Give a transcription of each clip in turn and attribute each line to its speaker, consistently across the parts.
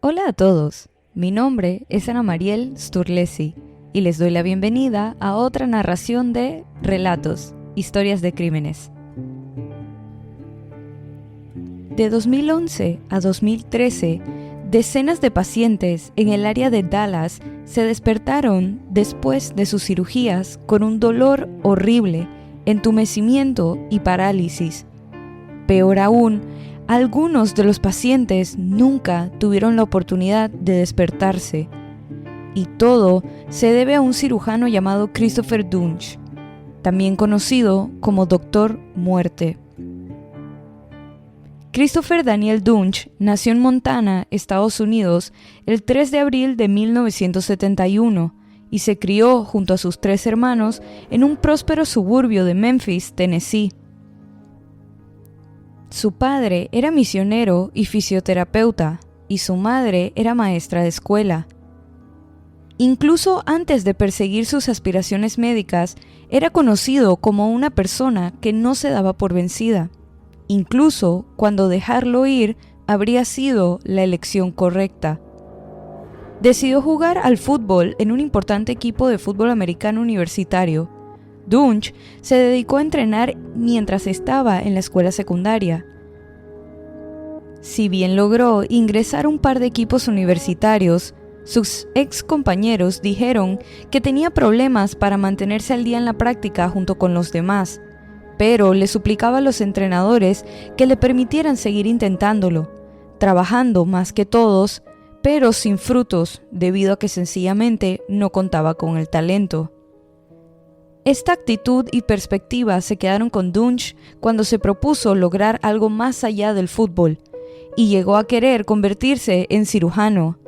Speaker 1: Hola a todos, mi nombre es Ana Mariel Sturlesi y les doy la bienvenida a otra narración de Relatos, Historias de Crímenes. De 2011 a 2013, decenas de pacientes en el área de Dallas se despertaron después de sus cirugías con un dolor horrible, entumecimiento y parálisis. Peor aún, algunos de los pacientes nunca tuvieron la oportunidad de despertarse. Y todo se debe a un cirujano llamado Christopher Duntsch, también conocido como Doctor Muerte. Christopher Daniel Duntsch nació en Montana, Estados Unidos, el 3 de abril de 1971 y se crió junto a sus 3 hermanos en un próspero suburbio de Memphis, Tennessee. Su padre era misionero y fisioterapeuta, y su madre era maestra de escuela. Incluso antes de perseguir sus aspiraciones médicas, era conocido como una persona que no se daba por vencida, incluso cuando dejarlo ir habría sido la elección correcta. Decidió jugar al fútbol en un importante equipo de fútbol americano universitario. Duntsch se dedicó a entrenar mientras estaba en la escuela secundaria. Si bien logró ingresar a un par de equipos universitarios, sus ex compañeros dijeron que tenía problemas para mantenerse al día en la práctica junto con los demás, pero le suplicaba a los entrenadores que le permitieran seguir intentándolo, trabajando más que todos, pero sin frutos debido a que sencillamente no contaba con el talento. Esta actitud y perspectiva se quedaron con Duntsch cuando se propuso lograr algo más allá del fútbol y llegó a querer convertirse en cirujano.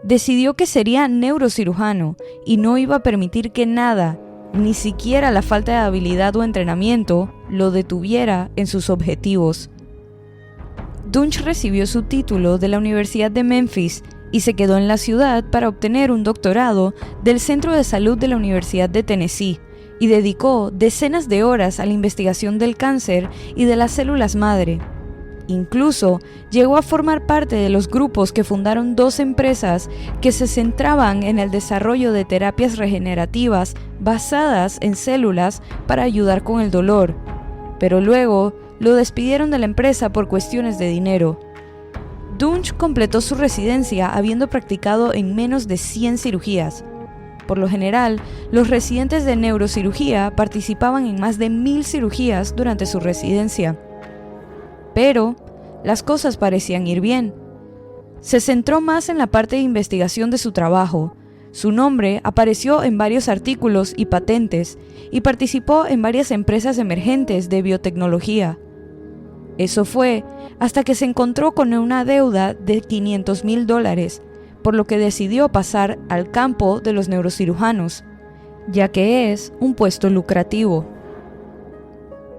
Speaker 1: Decidió que sería neurocirujano y no iba a permitir que nada, ni siquiera la falta de habilidad o entrenamiento, lo detuviera en sus objetivos. Duntsch recibió su título de la Universidad de Memphis y se quedó en la ciudad para obtener un doctorado del Centro de Salud de la Universidad de Tennessee y dedicó decenas de horas a la investigación del cáncer y de las células madre. Incluso llegó a formar parte de los grupos que fundaron 2 empresas que se centraban en el desarrollo de terapias regenerativas basadas en células para ayudar con el dolor, pero luego lo despidieron de la empresa por cuestiones de dinero. Duntsch completó su residencia habiendo practicado en menos de 100 cirugías. Por lo general, los residentes de neurocirugía participaban en más de 1000 cirugías durante su residencia. Pero las cosas parecían ir bien. Se centró más en la parte de investigación de su trabajo. Su nombre apareció en varios artículos y patentes y participó en varias empresas emergentes de biotecnología. Eso fue hasta que se encontró con una deuda de $500,000, por lo que decidió pasar al campo de los neurocirujanos, ya que es un puesto lucrativo.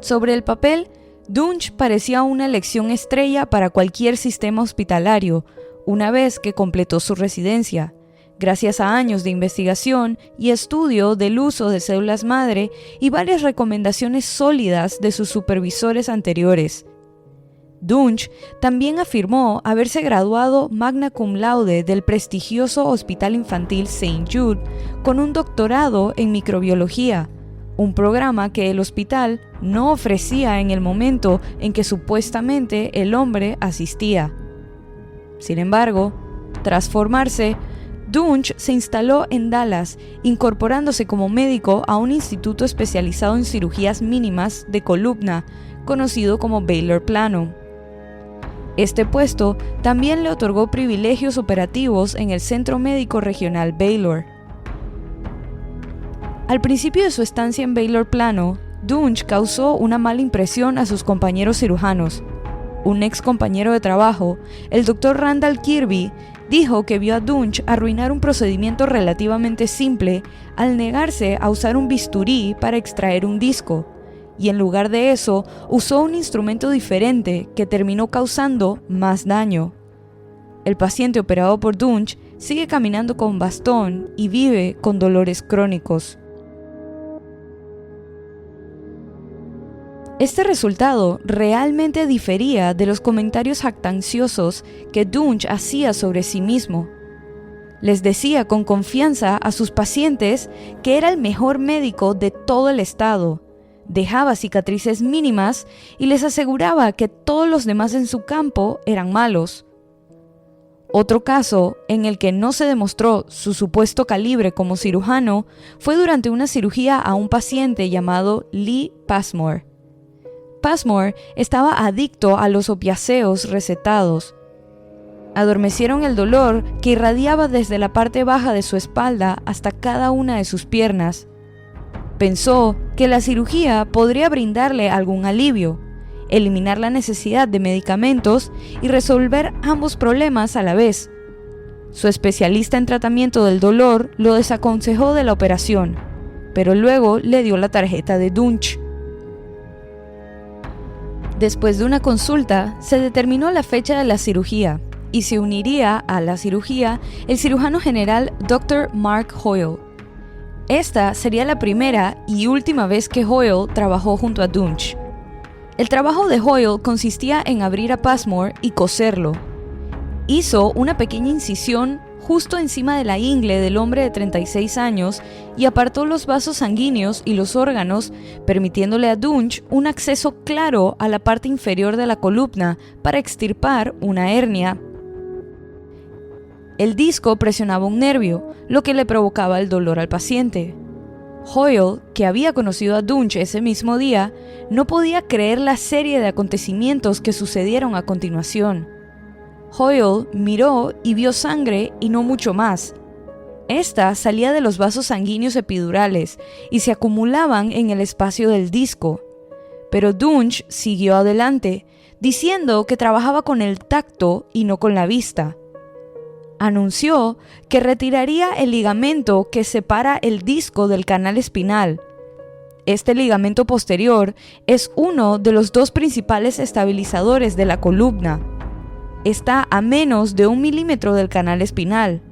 Speaker 1: Sobre el papel, Duntsch parecía una elección estrella para cualquier sistema hospitalario, una vez que completó su residencia, gracias a años de investigación y estudio del uso de células madre y varias recomendaciones sólidas de sus supervisores anteriores. Duntsch también afirmó haberse graduado magna cum laude del prestigioso Hospital Infantil St. Jude con un doctorado en microbiología, un programa que el hospital no ofrecía en el momento en que supuestamente el hombre asistía. Sin embargo, tras formarse, Duntsch se instaló en Dallas, incorporándose como médico a un instituto especializado en cirugías mínimas de columna, conocido como Baylor Plano. Este puesto también le otorgó privilegios operativos en el Centro Médico Regional Baylor. Al principio de su estancia en Baylor Plano, Duntsch causó una mala impresión a sus compañeros cirujanos. Un ex compañero de trabajo, el Dr. Randall Kirby, dijo que vio a Duntsch arruinar un procedimiento relativamente simple al negarse a usar un bisturí para extraer un disco, y en lugar de eso usó un instrumento diferente que terminó causando más daño. El paciente operado por Duntsch sigue caminando con bastón y vive con dolores crónicos. Este resultado realmente difería de los comentarios jactanciosos que Dunge hacía sobre sí mismo. Les decía con confianza a sus pacientes que era el mejor médico de todo el estado, dejaba cicatrices mínimas y les aseguraba que todos los demás en su campo eran malos. Otro caso en el que no se demostró su supuesto calibre como cirujano fue durante una cirugía a un paciente llamado Lee Passmore. Passmore estaba adicto a los opiáceos recetados. Adormecieron el dolor que irradiaba desde la parte baja de su espalda hasta cada una de sus piernas. Pensó que la cirugía podría brindarle algún alivio, eliminar la necesidad de medicamentos y resolver ambos problemas a la vez. Su especialista en tratamiento del dolor lo desaconsejó de la operación, pero luego le dio la tarjeta de Dunge. Después de una consulta, se determinó la fecha de la cirugía y se uniría a la cirugía el cirujano general Dr. Mark Hoyle. Esta sería la primera y última vez que Hoyle trabajó junto a Dunge. El trabajo de Hoyle consistía en abrir a Passmore y coserlo. Hizo una pequeña incisión justo encima de la ingle del hombre de 36 años y apartó los vasos sanguíneos y los órganos, permitiéndole a Dunge un acceso claro a la parte inferior de la columna para extirpar una hernia. El disco presionaba un nervio, lo que le provocaba el dolor al paciente. Hoyle, que había conocido a Dunge ese mismo día, no podía creer la serie de acontecimientos que sucedieron a continuación. Hoyle miró y vio sangre y no mucho más. Esta salía de los vasos sanguíneos epidurales y se acumulaban en el espacio del disco. Pero Dunge siguió adelante, diciendo que trabajaba con el tacto y no con la vista. Anunció que retiraría el ligamento que separa el disco del canal espinal. Este ligamento posterior es uno de los dos principales estabilizadores de la columna. Está a menos de 1 milímetro del canal espinal.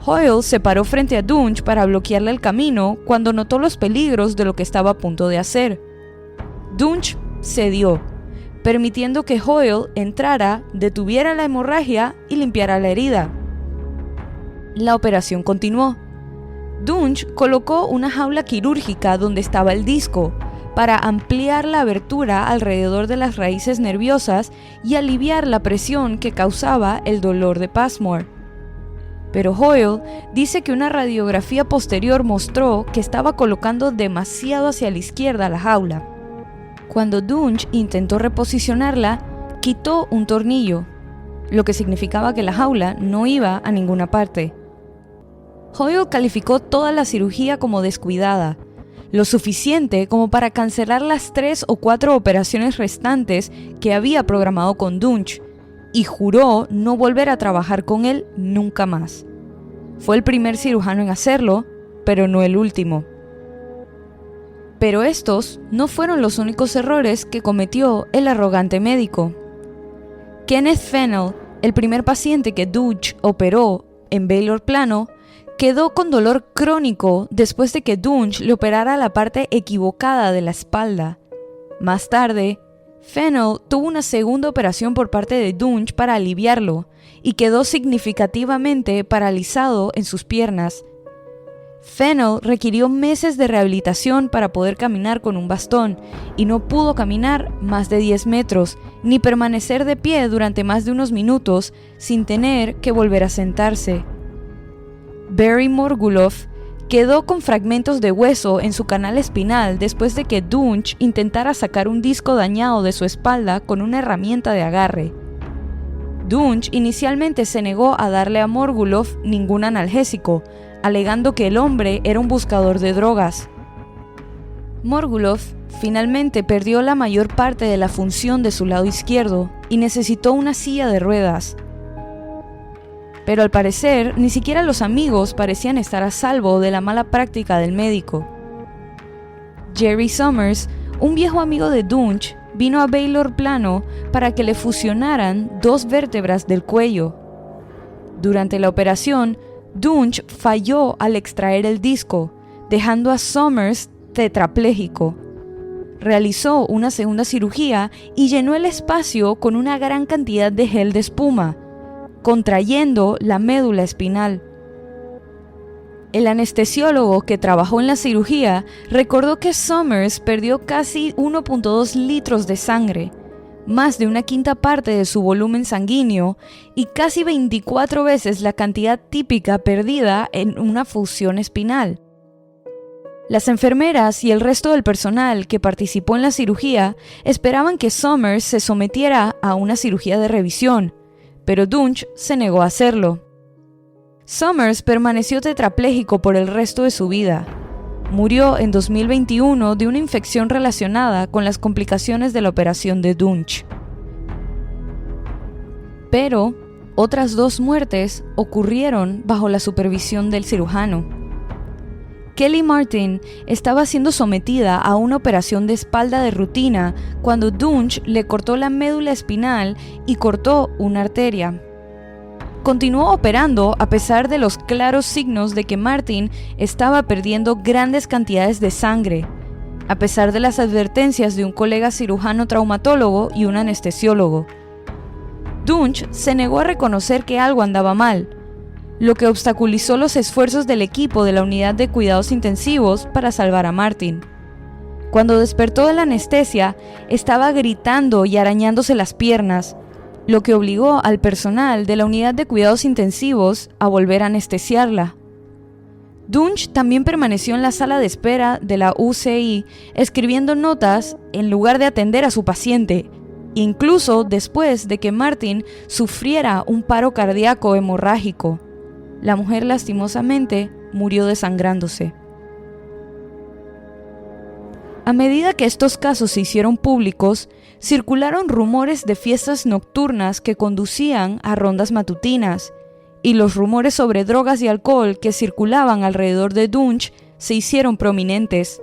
Speaker 1: Hoyle se paró frente a Dunge para bloquearle el camino cuando notó los peligros de lo que estaba a punto de hacer. Dunge cedió, permitiendo que Hoyle entrara, detuviera la hemorragia y limpiara la herida. La operación continuó. Dunge colocó una jaula quirúrgica donde estaba el disco para ampliar la abertura alrededor de las raíces nerviosas y aliviar la presión que causaba el dolor de Passmore. Pero Hoyle dice que una radiografía posterior mostró que estaba colocando demasiado hacia la izquierda la jaula. Cuando Dunge intentó reposicionarla, quitó un tornillo, lo que significaba que la jaula no iba a ninguna parte. Hoyle calificó toda la cirugía como descuidada, lo suficiente como para cancelar las 3 o 4 operaciones restantes que había programado con Dunge, y juró no volver a trabajar con él nunca más. Fue el primer cirujano en hacerlo, pero no el último. Pero estos no fueron los únicos errores que cometió el arrogante médico. Kenneth Fennell, el primer paciente que Dunge operó en Baylor Plano, quedó con dolor crónico después de que Dunge le operara la parte equivocada de la espalda. Más tarde, Fennell tuvo una segunda operación por parte de Dunge para aliviarlo y quedó significativamente paralizado en sus piernas. Fennell requirió meses de rehabilitación para poder caminar con un bastón y no pudo caminar más de 10 metros ni permanecer de pie durante más de unos minutos sin tener que volver a sentarse. Barry Morguloff quedó con fragmentos de hueso en su canal espinal después de que Dunge intentara sacar un disco dañado de su espalda con una herramienta de agarre. Dunge inicialmente se negó a darle a Morguloff ningún analgésico, alegando que el hombre era un buscador de drogas. Morguloff finalmente perdió la mayor parte de la función de su lado izquierdo y necesitó una silla de ruedas. Pero al parecer, ni siquiera los amigos parecían estar a salvo de la mala práctica del médico. Jerry Summers, un viejo amigo de Dunge, vino a Baylor Plano para que le fusionaran 2 vértebras del cuello. Durante la operación, Dunge falló al extraer el disco, dejando a Summers tetrapléjico. realizó una segunda cirugía y llenó el espacio con una gran cantidad de gel de espuma, contrayendo la médula espinal. El anestesiólogo que trabajó en la cirugía recordó que Summers perdió casi 1.2 litros de sangre, más de una quinta parte de su volumen sanguíneo y casi 24 veces la cantidad típica perdida en una fusión espinal. Las enfermeras y el resto del personal que participó en la cirugía esperaban que Summers se sometiera a una cirugía de revisión, pero Dunch se negó a hacerlo. Summers permaneció tetrapléjico por el resto de su vida. Murió en 2021 de una infección relacionada con las complicaciones de la operación de Dunch. Pero otras 2 muertes ocurrieron bajo la supervisión del cirujano. Kelly Martin estaba siendo sometida a una operación de espalda de rutina cuando Dunch le cortó la médula espinal y cortó una arteria. Continuó operando a pesar de los claros signos de que Martin estaba perdiendo grandes cantidades de sangre, a pesar de las advertencias de un colega cirujano traumatólogo y un anestesiólogo. Dunch se negó a reconocer que algo andaba mal, lo que obstaculizó los esfuerzos del equipo de la unidad de cuidados intensivos para salvar a Martin. Cuando despertó de la anestesia, estaba gritando y arañándose las piernas, lo que obligó al personal de la unidad de cuidados intensivos a volver a anestesiarla. Dunch también permaneció en la sala de espera de la UCI escribiendo notas en lugar de atender a su paciente, incluso después de que Martin sufriera un paro cardíaco hemorrágico. La mujer lastimosamente murió desangrándose. A medida que estos casos se hicieron públicos, circularon rumores de fiestas nocturnas que conducían a rondas matutinas, y los rumores sobre drogas y alcohol que circulaban alrededor de Dunch se hicieron prominentes.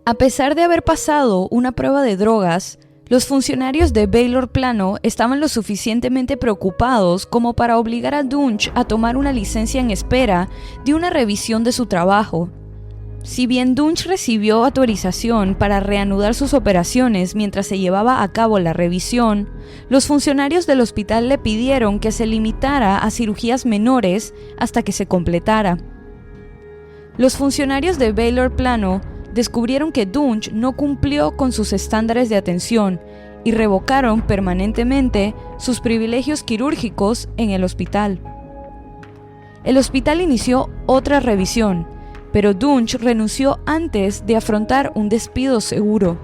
Speaker 1: A pesar de haber pasado una prueba de drogas, los funcionarios de Baylor Plano estaban lo suficientemente preocupados como para obligar a Dunch a tomar una licencia en espera de una revisión de su trabajo. Si bien Dunch recibió autorización para reanudar sus operaciones mientras se llevaba a cabo la revisión, los funcionarios del hospital le pidieron que se limitara a cirugías menores hasta que se completara. Los funcionarios de Baylor Plano descubrieron que Dunch no cumplió con sus estándares de atención y revocaron permanentemente sus privilegios quirúrgicos en el hospital. El hospital inició otra revisión, pero Dunch renunció antes de afrontar un despido seguro.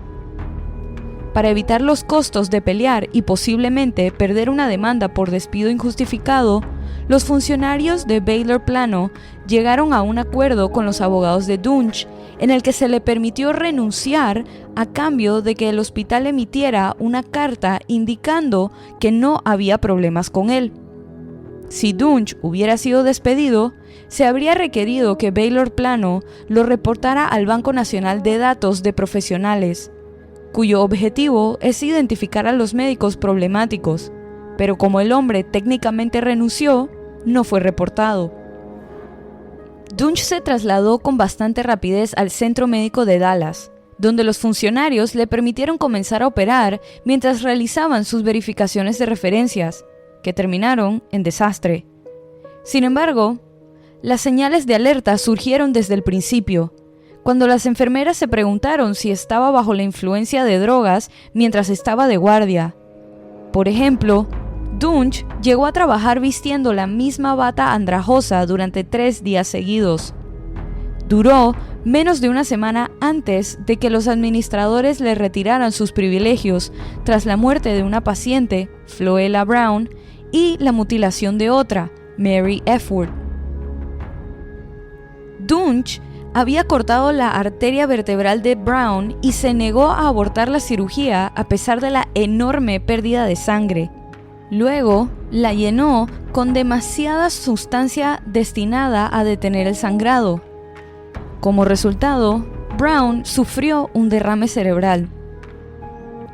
Speaker 1: Para evitar los costos de pelear y posiblemente perder una demanda por despido injustificado, los funcionarios de Baylor Plano llegaron a un acuerdo con los abogados de Dunch en el que se le permitió renunciar a cambio de que el hospital emitiera una carta indicando que no había problemas con él. Si Dunch hubiera sido despedido, se habría requerido que Baylor Plano lo reportara al Banco Nacional de Datos de Profesionales, cuyo objetivo es identificar a los médicos problemáticos, pero como el hombre técnicamente renunció, no fue reportado. Dunch se trasladó con bastante rapidez al Centro Médico de Dallas, donde los funcionarios le permitieron comenzar a operar mientras realizaban sus verificaciones de referencias, que terminaron en desastre. Sin embargo, las señales de alerta surgieron desde el principio, cuando las enfermeras se preguntaron si estaba bajo la influencia de drogas mientras estaba de guardia. Por ejemplo, Dunch llegó a trabajar vistiendo la misma bata andrajosa durante 3 días seguidos. Duró menos de una semana antes de que los administradores le retiraran sus privilegios tras la muerte de una paciente, Floella Brown, y la mutilación de otra, Mary Efford. Dunch había cortado la arteria vertebral de Brown y se negó a abortar la cirugía a pesar de la enorme pérdida de sangre. Luego, la llenó con demasiada sustancia destinada a detener el sangrado. Como resultado, Brown sufrió un derrame cerebral.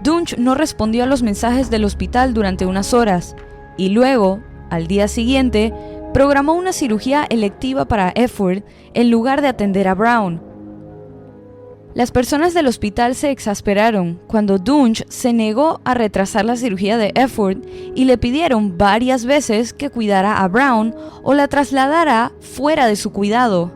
Speaker 1: Dunch no respondió a los mensajes del hospital durante unas horas y luego, al día siguiente, programó una cirugía electiva para Efford en lugar de atender a Brown. Las personas del hospital se exasperaron cuando Dunge se negó a retrasar la cirugía de Efford y le pidieron varias veces que cuidara a Brown o la trasladara fuera de su cuidado.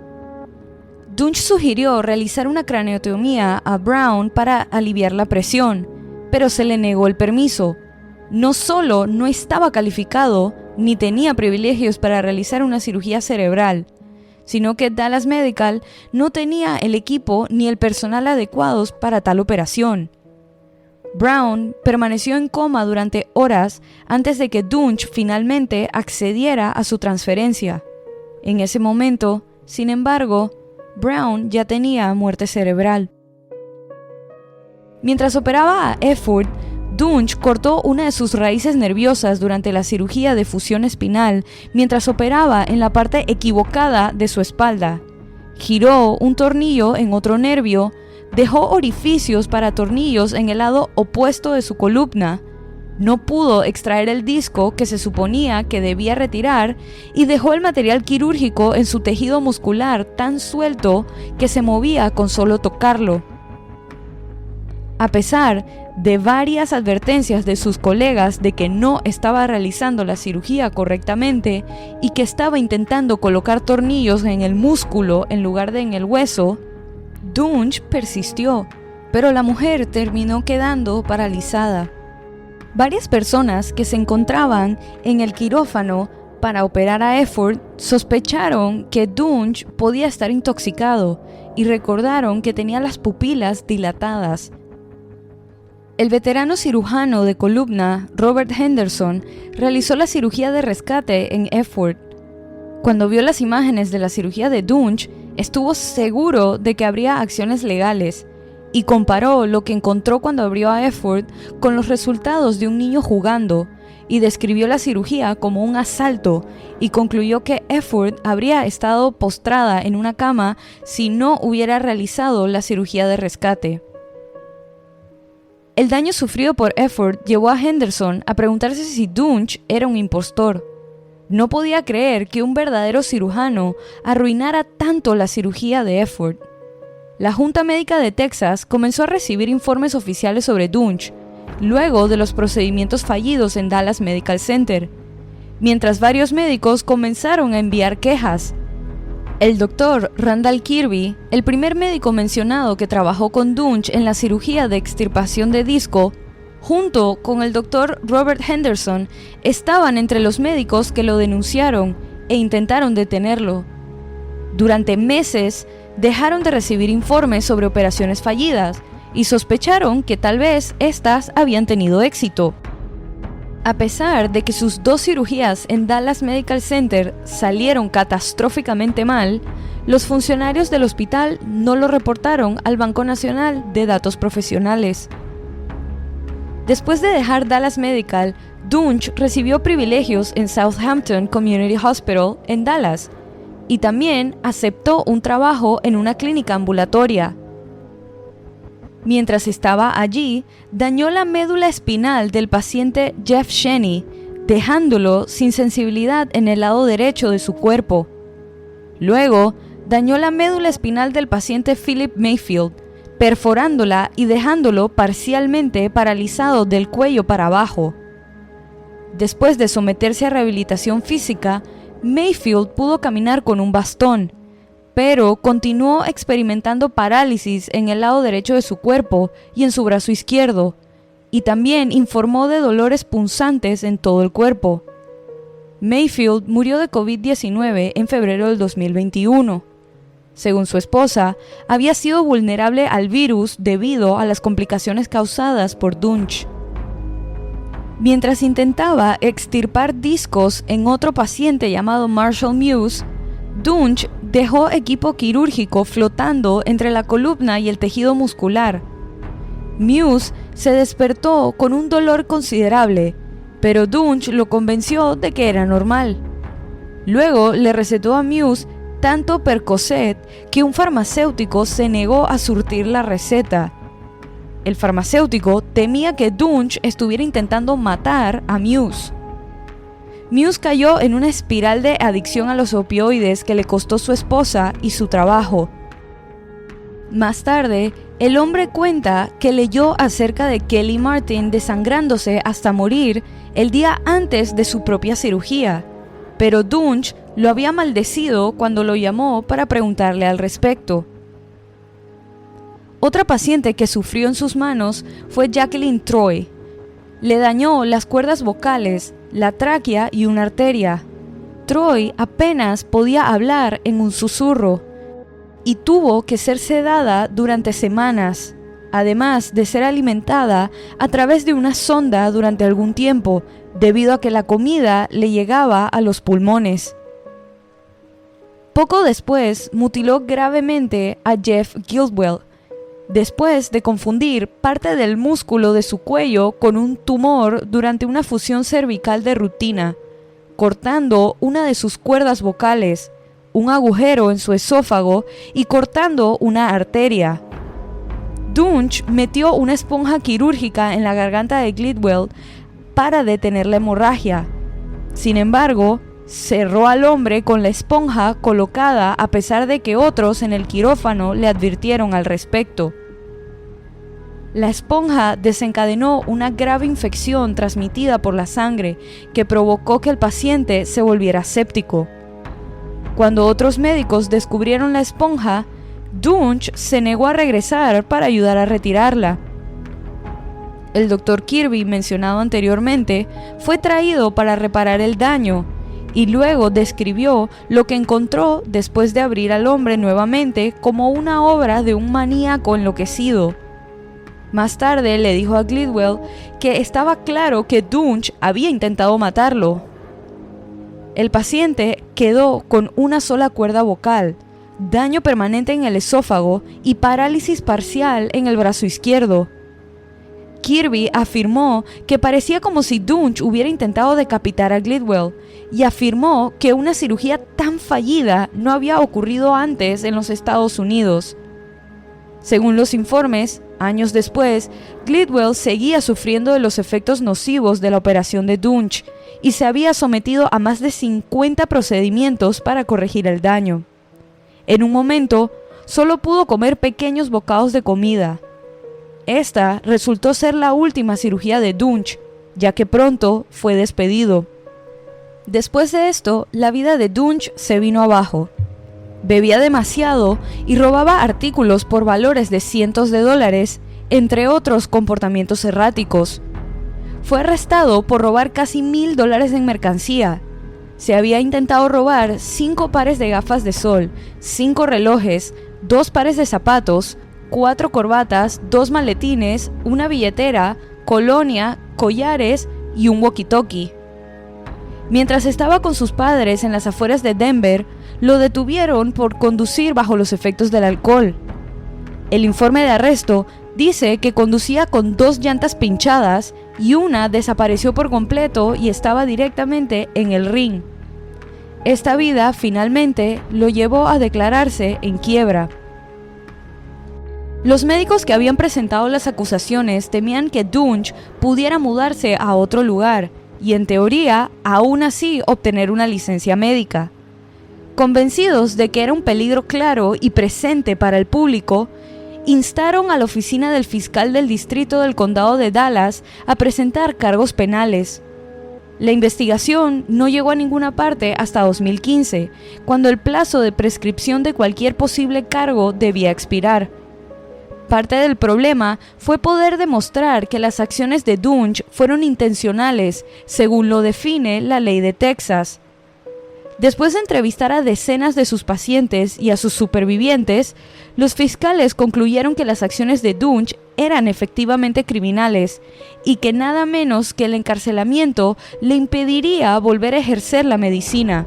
Speaker 1: Dunge sugirió realizar una craneotomía a Brown para aliviar la presión, pero se le negó el permiso. No solo no estaba calificado ni tenía privilegios para realizar una cirugía cerebral, sino que Dallas Medical no tenía el equipo ni el personal adecuados para tal operación. Brown permaneció en coma durante horas antes de que Dunge finalmente accediera a su transferencia. En ese momento, sin embargo, Brown ya tenía muerte cerebral. Mientras operaba a Efford, Dunge cortó una de sus raíces nerviosas durante la cirugía de fusión espinal mientras operaba en la parte equivocada de su espalda. Giró un tornillo en otro nervio, dejó orificios para tornillos en el lado opuesto de su columna, no pudo extraer el disco que se suponía que debía retirar y dejó el material quirúrgico en su tejido muscular tan suelto que se movía con solo tocarlo. A pesar de varias advertencias de sus colegas de que no estaba realizando la cirugía correctamente y que estaba intentando colocar tornillos en el músculo en lugar de en el hueso, Dunge persistió, pero la mujer terminó quedando paralizada. Varias personas que se encontraban en el quirófano para operar a Efford sospecharon que Dunge podía estar intoxicado y recordaron que tenía las pupilas dilatadas. El veterano cirujano de columna, Robert Henderson, realizó la cirugía de rescate en Efford. Cuando vio las imágenes de la cirugía de Dunge, estuvo seguro de que habría acciones legales y comparó lo que encontró cuando abrió a Efford con los resultados de un niño jugando y describió la cirugía como un asalto y concluyó que Efford habría estado postrada en una cama si no hubiera realizado la cirugía de rescate. El daño sufrido por Efford llevó a Henderson a preguntarse si Dunge era un impostor. No podía creer que un verdadero cirujano arruinara tanto la cirugía de Efford. La Junta Médica de Texas comenzó a recibir informes oficiales sobre Dunge, luego de los procedimientos fallidos en Dallas Medical Center, mientras varios médicos comenzaron a enviar quejas. El doctor Randall Kirby, el primer médico mencionado que trabajó con Dunge en la cirugía de extirpación de disco, junto con el doctor Robert Henderson, estaban entre los médicos que lo denunciaron e intentaron detenerlo. Durante meses, dejaron de recibir informes sobre operaciones fallidas y sospecharon que tal vez estas habían tenido éxito. A pesar de que sus 2 cirugías en Dallas Medical Center salieron catastróficamente mal, los funcionarios del hospital no lo reportaron al Banco Nacional de Datos Profesionales. Después de dejar Dallas Medical, Dunge recibió privilegios en Southampton Community Hospital en Dallas y también aceptó un trabajo en una clínica ambulatoria. Mientras estaba allí, dañó la médula espinal del paciente Jeff Sheney, dejándolo sin sensibilidad en el lado derecho de su cuerpo. Luego, dañó la médula espinal del paciente Philip Mayfield, perforándola y dejándolo parcialmente paralizado del cuello para abajo. Después de someterse a rehabilitación física, Mayfield pudo caminar con un bastón, pero continuó experimentando parálisis en el lado derecho de su cuerpo y en su brazo izquierdo, y también informó de dolores punzantes en todo el cuerpo. Mayfield murió de COVID-19 en febrero del 2021. Según su esposa, había sido vulnerable al virus debido a las complicaciones causadas por Dunge. Mientras intentaba extirpar discos en otro paciente llamado Marshall Muse, Dunge dejó equipo quirúrgico flotando entre la columna y el tejido muscular. Muse se despertó con un dolor considerable, pero Dunge lo convenció de que era normal. Luego le recetó a Muse tanto Percocet que un farmacéutico se negó a surtir la receta. El farmacéutico temía que Dunge estuviera intentando matar a Muse. Muse cayó en una espiral de adicción a los opioides que le costó su esposa y su trabajo. Más tarde, el hombre cuenta que leyó acerca de Kelly Martin desangrándose hasta morir el día antes de su propia cirugía, pero Dunge lo había maldecido cuando lo llamó para preguntarle al respecto. Otra paciente que sufrió en sus manos fue Jacqueline Troy. Le dañó las cuerdas vocales, la tráquea y una arteria. Troy apenas podía hablar en un susurro y tuvo que ser sedada durante semanas, además de ser alimentada a través de una sonda durante algún tiempo, debido a que la comida le llegaba a los pulmones. Poco después, mutiló gravemente a Jeff Guildwell, después de confundir parte del músculo de su cuello con un tumor durante una fusión cervical de rutina, cortando una de sus cuerdas vocales, un agujero en su esófago y cortando una arteria. Dunge metió una esponja quirúrgica en la garganta de Guildwell para detener la hemorragia. Sin embargo, cerró al hombre con la esponja colocada a pesar de que otros en el quirófano le advirtieron al respecto. La esponja desencadenó una grave infección transmitida por la sangre que provocó que el paciente se volviera séptico. Cuando otros médicos descubrieron la esponja, Dunge se negó a regresar para ayudar a retirarla. El Dr. Kirby, mencionado anteriormente, fue traído para reparar el daño y luego describió lo que encontró después de abrir al hombre nuevamente como una obra de un maníaco enloquecido. Más tarde le dijo a Guildwell que estaba claro que Dunge había intentado matarlo. El paciente quedó con una sola cuerda vocal, daño permanente en el esófago y parálisis parcial en el brazo izquierdo. Kirby afirmó que parecía como si Dunge hubiera intentado decapitar a Guildwell y afirmó que una cirugía tan fallida no había ocurrido antes en los Estados Unidos. Según los informes, años después, Guildwell seguía sufriendo de los efectos nocivos de la operación de Dunge y se había sometido a más de 50 procedimientos para corregir el daño. En un momento, solo pudo comer pequeños bocados de comida. Esta resultó ser la última cirugía de Dunge, ya que pronto fue despedido. Después de esto, la vida de Dunge se vino abajo. Bebía demasiado y robaba artículos por valores de cientos de dólares, entre otros comportamientos erráticos. Fue arrestado por robar casi $1,000 en mercancía. Se había intentado robar 5 pares de gafas de sol, 5 relojes, 2 pares de zapatos, 4 corbatas, 2 maletines, una billetera, colonia, collares y un walkie-talkie. Mientras estaba con sus padres en las afueras de Denver, lo detuvieron por conducir bajo los efectos del alcohol. El informe de arresto dice que conducía con 2 llantas pinchadas y una desapareció por completo y estaba directamente en el ring. Esta vida finalmente lo llevó a declararse en quiebra. Los médicos que habían presentado las acusaciones temían que Dunge pudiera mudarse a otro lugar y, en teoría, aún así obtener una licencia médica. Convencidos de que era un peligro claro y presente para el público, instaron a la oficina del fiscal del distrito del condado de Dallas a presentar cargos penales. La investigación no llegó a ninguna parte hasta 2015, cuando el plazo de prescripción de cualquier posible cargo debía expirar. Parte del problema fue poder demostrar que las acciones de Dunge fueron intencionales, según lo define la ley de Texas. Después de entrevistar a decenas de sus pacientes y a sus supervivientes, los fiscales concluyeron que las acciones de Dunge eran efectivamente criminales y que nada menos que el encarcelamiento le impediría volver a ejercer la medicina.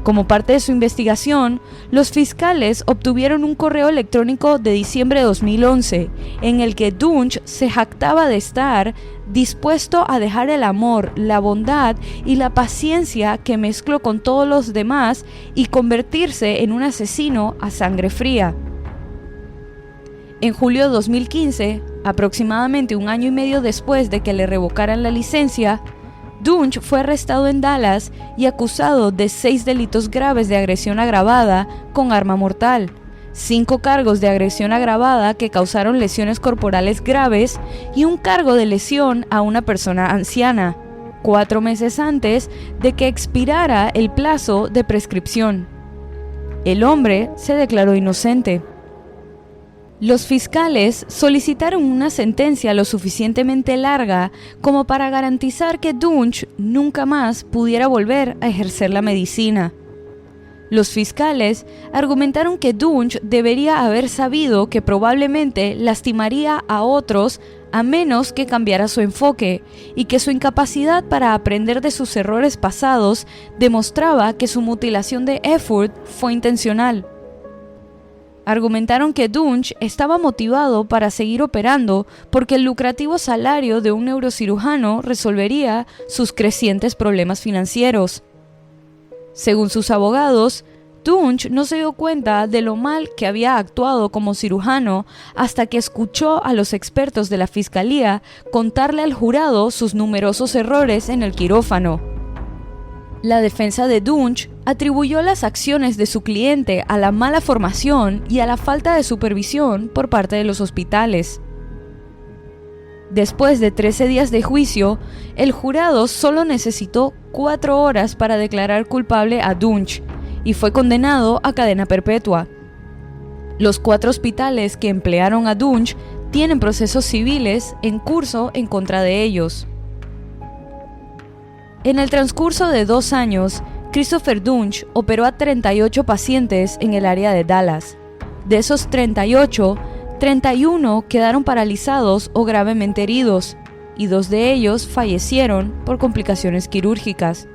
Speaker 1: Como parte de su investigación, los fiscales obtuvieron un correo electrónico de diciembre de 2011 en el que Dunge se jactaba de estar dispuesto a dejar el amor, la bondad y la paciencia que mezcló con todos los demás y convertirse en un asesino a sangre fría. En julio de 2015, aproximadamente un año y medio después de que le revocaran la licencia, Dunge fue arrestado en Dallas y acusado de 6 delitos graves de agresión agravada con arma mortal, 5 cargos de agresión agravada que causaron lesiones corporales graves y un cargo de lesión a una persona anciana, 4 meses antes de que expirara el plazo de prescripción. El hombre se declaró inocente. Los fiscales solicitaron una sentencia lo suficientemente larga como para garantizar que Dunge nunca más pudiera volver a ejercer la medicina. Los fiscales argumentaron que Dunge debería haber sabido que probablemente lastimaría a otros a menos que cambiara su enfoque, y que su incapacidad para aprender de sus errores pasados demostraba que su mutilación de Erfurt fue intencional. Argumentaron que Dunge estaba motivado para seguir operando porque el lucrativo salario de un neurocirujano resolvería sus crecientes problemas financieros. Según sus abogados, Dunge no se dio cuenta de lo mal que había actuado como cirujano hasta que escuchó a los expertos de la fiscalía contarle al jurado sus numerosos errores en el quirófano. La defensa de Dunge atribuyó las acciones de su cliente a la mala formación y a la falta de supervisión por parte de los hospitales. Después de 13 días de juicio, el jurado solo necesitó 4 horas para declarar culpable a Dunge y fue condenado a cadena perpetua. Los 4 hospitales que emplearon a Dunge tienen procesos civiles en curso en contra de ellos. En el transcurso de 2 años, Christopher Dunge operó a 38 pacientes en el área de Dallas. De esos 38, 31 quedaron paralizados o gravemente heridos, y 2 de ellos fallecieron por complicaciones quirúrgicas.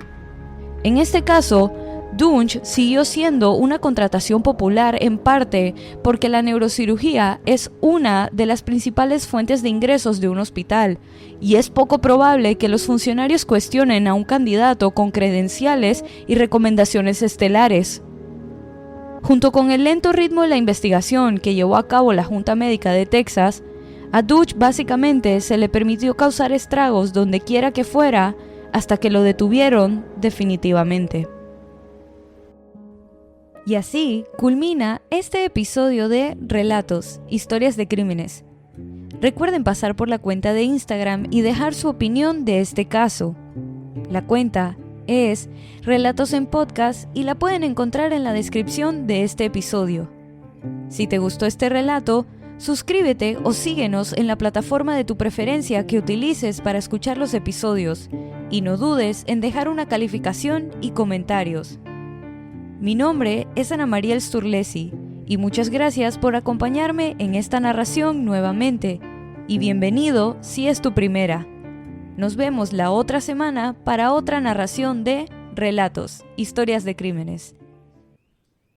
Speaker 1: En este caso, Dunge siguió siendo una contratación popular en parte porque la neurocirugía es una de las principales fuentes de ingresos de un hospital, y es poco probable que los funcionarios cuestionen a un candidato con credenciales y recomendaciones estelares. Junto con el lento ritmo de la investigación que llevó a cabo la Junta Médica de Texas, a Dunge básicamente se le permitió causar estragos donde quiera que fuera hasta que lo detuvieron definitivamente. Y así culmina este episodio de Relatos, Historias de Crímenes. Recuerden pasar por la cuenta de Instagram y dejar su opinión de este caso. La cuenta es Relatos en Podcast y la pueden encontrar en la descripción de este episodio. Si te gustó este relato, suscríbete o síguenos en la plataforma de tu preferencia que utilices para escuchar los episodios y no dudes en dejar una calificación y comentarios. Mi nombre es Ana María Sturlesi y muchas gracias por acompañarme en esta narración nuevamente y bienvenido si es tu primera. Nos vemos la otra semana para otra narración de Relatos, Historias de Crímenes.